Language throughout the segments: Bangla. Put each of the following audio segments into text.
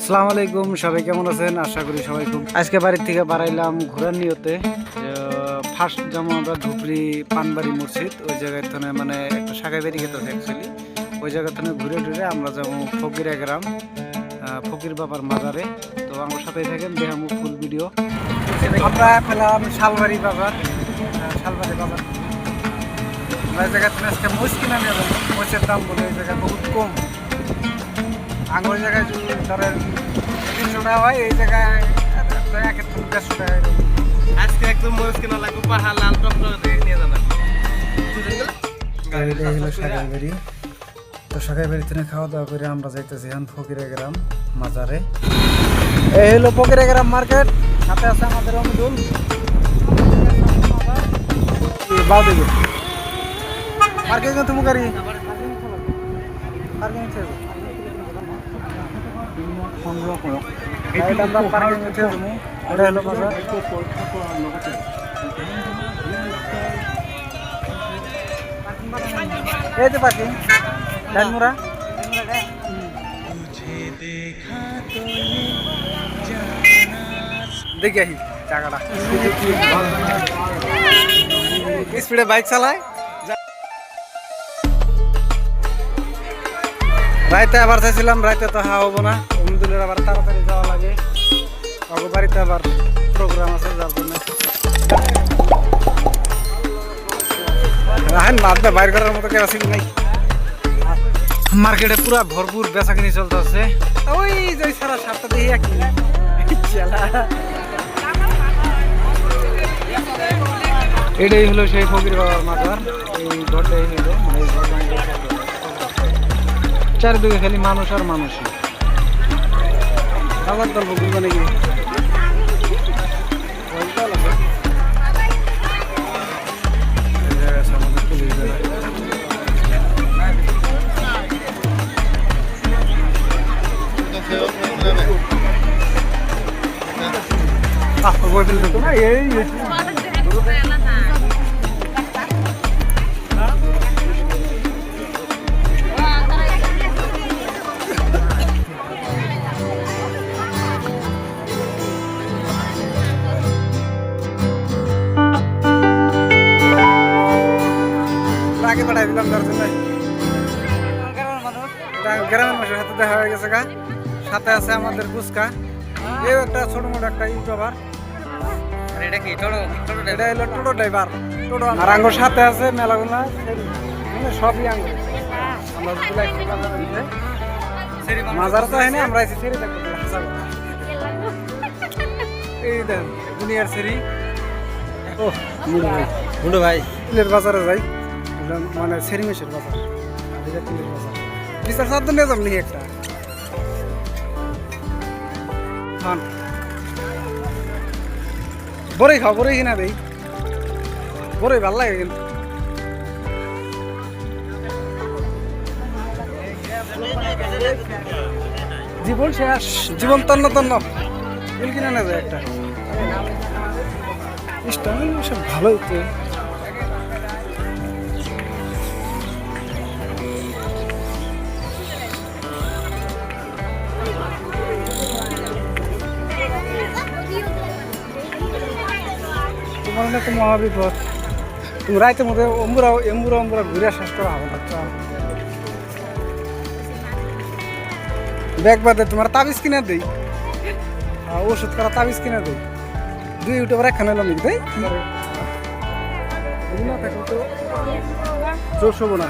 আসসালামু আলাইকুম, সবাই কেমন আছেন? আশা করি সবাই খুব। আজকে বাড়ির থেকে বাড়াইলাম ঘোরার নিয়তে। ফার্স্ট যেমন আমরা ধুবড়ি পানবাড়ি মসজিদ ওই জায়গায় মানে একটা শাখায় বেরিয়ে গেছে অ্যাকচুয়ালি। ওই জায়গা থেকে ঘুরে ঘুরে আমরা যেমন ফকিরা গ্রাম, ফকির বাবার মাজারে। তো আমার সাথেই থাকেন, দেখামু ফুল ভিডিও। আমরা পেলাম শালবাড়ি বাবার, শালবাড়ি বাবার। আমরা এই জায়গা থেকে আজকে মোষ কিনা নিয়ে যাবো। মোষের দাম বলে এই জায়গায় বহুত কম। আঙুর জায়গায় যদি ধরেন 300 টাকা হয়, এই জায়গায় 150 টাকা। আজকে একদম মরিচ কেনা লাগবে, পাহাড় লাল টকটক দিয়ে নিয়ে যাবেন। এটা হলো শাকাইবাড়ি। তো শাকাইবাড়ি থেকে খাওয়া দাওয়া করে আমরা যাইতেছি এখন ফকিরা গ্রাম মাজারে। এই হলো ফকিরা গ্রাম মার্কেট, সাথে আছে আমাদের অমিদুল। বাউ দেখি মার্কেট কিন্তু মুখারি পার্কিং ছিল। এটা আমরা পার্কিং ছিল। এটা হলো বাজার। এই যে পার্কিং ডানমুরা। দেখি আহি জায়গাটা স্পিডে বাইক চালায়। রাইতে আবার চাইছিলাম, রাইতে তো হা হবো না। অমিদুলের আবার তাড়াতাড়ি যাওয়া লাগে, ওর বাড়িতে আবার প্রোগ্রাম আছে, যার জন্য রাহেন মাঝে বাইর করার মতো কেউ আছে কি নাই। মার্কেটে পুরা ভরপুর বেচা কিনি চলতেছে। ওই যে সারা সাতটা দিয়ে একই এটাই হলো সেই ফকির বাবার মাজার। এই ঘরটাই হলো মানে চারিদিকে খালি মানুষ আর মানুষই। আবার গল্প বুঝবে নাকি? বই ফেলতে তো না এই আগে পাঠাই দিলাম, তার জন্য গ্রামের মানুষের সাথে দেখা হয়ে গেছে। সাথে আছে আমাদের গুস্কা, এই একটা ছোট মোটো একটা ইউটিউবার। এটা কি এটা হলো টোটো ড্রাইভার, টোটো। আর আঙ্গুর সাথে আছে মেলাগুলা, সবই আঙ্গুর। মাজার তো হয়নি, আমরা এসে সেরি দেখবো। এই দেন দুনিয়ার সেরি। ও মুন্ডু ভাই তিলের বাজারে যাই, মানে সেরি মেশের বাজার, তিলের বাজার। বিচার সাত নিয়ে যাবনি একটা বড়ই খাও, বড়ই কিনা দেই, বড়ই ভাল লাগে কিন্তু। জীবন শেষ, জীবন তন্ন তন্ন। ফুল কিনা না যায় একটা সব ভালো হইতে। তোমার তো মহাবিপদ। তুমি রাইতের মধ্যে অম্বুরা এম্বুরা অম্বুরা ঘুরে শেষ করা হবে না। ব্যাগ বাদে তোমার তাবিজ কিনে দেই, ওষুধ করা তাবিজ কিনে দেই। 2 ইউটিউবার একখানে এলাম দেই না থাকলে তো জোশ হবো না।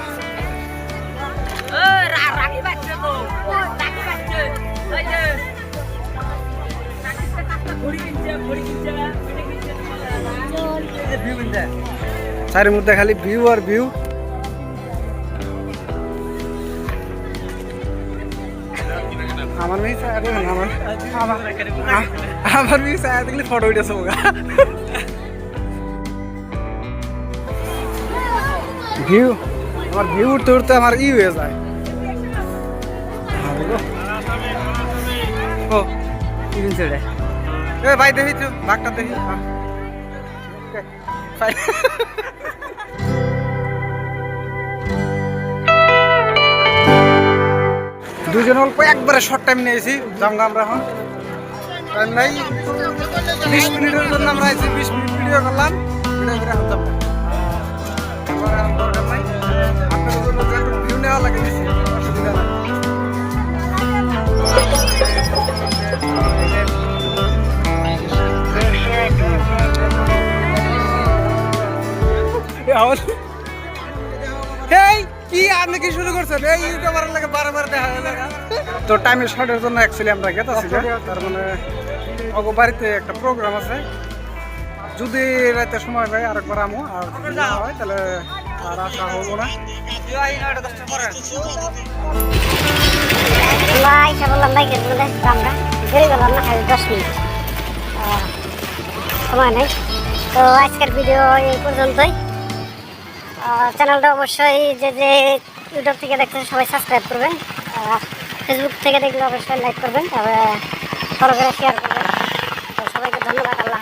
চারির মধ্যে খালি ভিউ আর ভিউ। আমার মেয়ে আমার মেয়ে দেখলে ফটো উঠেছে ওগা ভিউ। আমার ভিউ উঠতে উঠতে আমার ই হয়ে যায়। ও এ ভাই দেখি তো বাঘটা দেখি। দুজন অল্প একবারে শর্ট টাইম নিয়েছি জামগা আমরা এখন টাইম নাই 20 মিনিটের জন্য আমরা আইছি 20 মিনিট ভিডিও করলাম ভিডিও করে এখন যাবো এবার আর দরকার নাই আপনাদের জন্য যে একটু ভিউ নেওয়া লাগে বেশি অসুবিধা নাই এই কি আপনি কি শুরু করছেন এই ইউটিউবার লাগে বারবার দেখা যায় তো টাইমের শর্টের জন্য অ্যাকচুয়ালি আমরা গেতাছি তার মানে অগো বাড়িতে একটা প্রোগ্রাম আছে যদি রাতে সময় পাই আরেকবার আমো আর যদি না হয় তাহলে আর আসা হবো না আইসা বললাম বাইকের বলে আমরা বেরিয়ে গেলাম না 10 মিনিট সময় নেই তো আজকের ভিডিও এই পর্যন্তই চ্যানেলটা অবশ্যই যে যে ইউটিউব থেকে দেখছেন সবাই সাবস্ক্রাইব করবেন ফেসবুক থেকে দেখলে অবশ্যই লাইক করবেন তারপরে ফলো করে শেয়ার করবেন তো সবাইকে ধন্যবাদ।